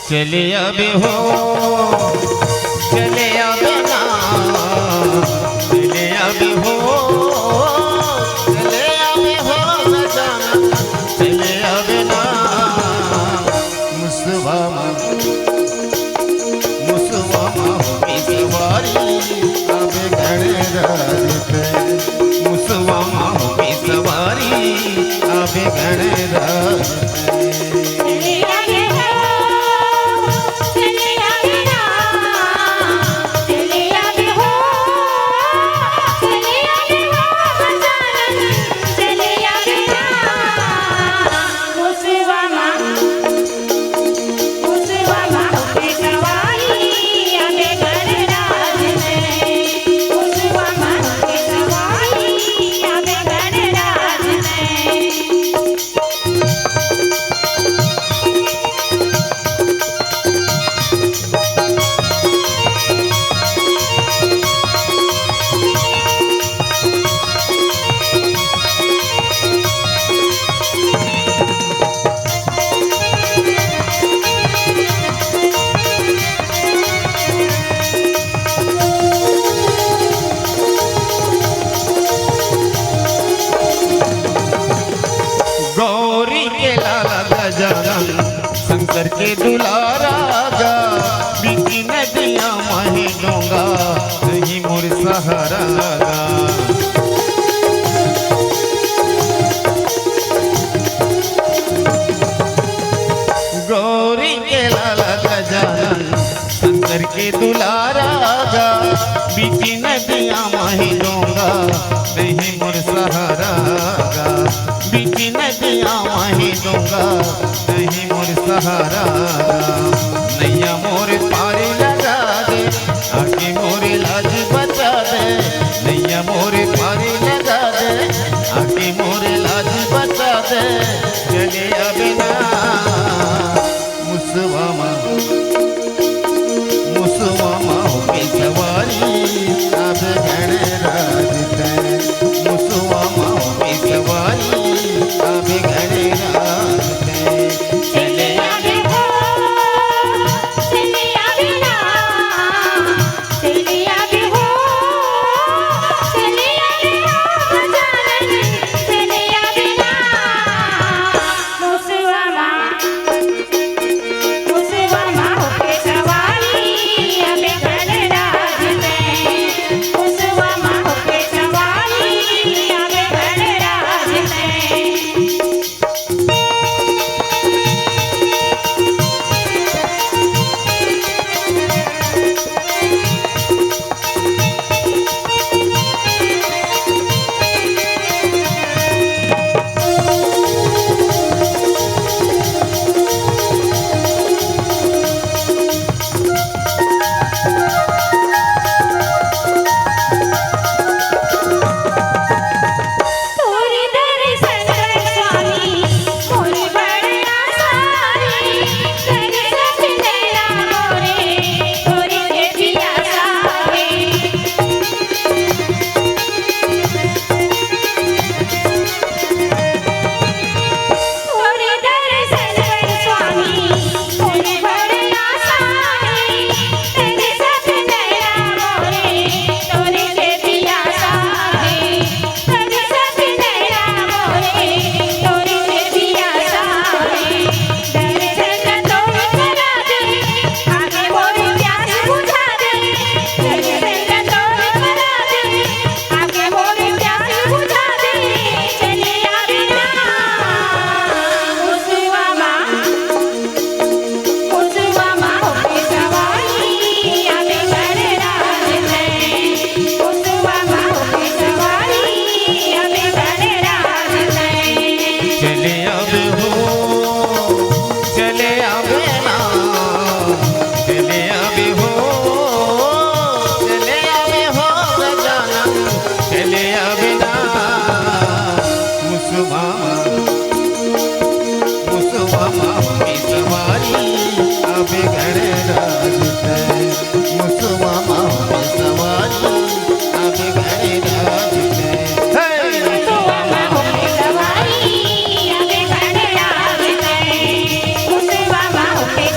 चले अब हो चले अब ना चले अब हो चले अब हो सजना चले अब ना मुसवामा मुसवामा पिसवारी अब घड़े राजते मुसवामा पिसवारी अब घड़े राजते शंकर के दुलारा गा बीती नदियाँ माही डोंगा नहीं मोर सहारा गा गौरी के लाला गजानन शंकर के दुलारा गा बीती नदियाँ माही डोंगा नहीं मोर सहारा गा बीती नदियाँ माही डोंगा नहीं मोर सहारा नैया मोर पारे लगा दे आके मोर लाज बचा दे नैया मोर पारे लगा दे आके मोर लाज बचा दे चले अब ना मुसवामा मुसवामा की सवारी अब घड़े राजते मुसवामा की सवारी अब घड़े राजते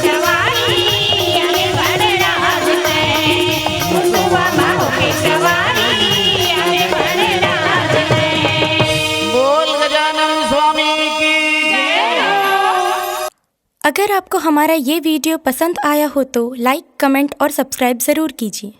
सवारी अगर आपको हमारा ये वीडियो पसंद आया हो तो लाइक, कमेंट और सब्सक्राइब ज़रूर कीजिए।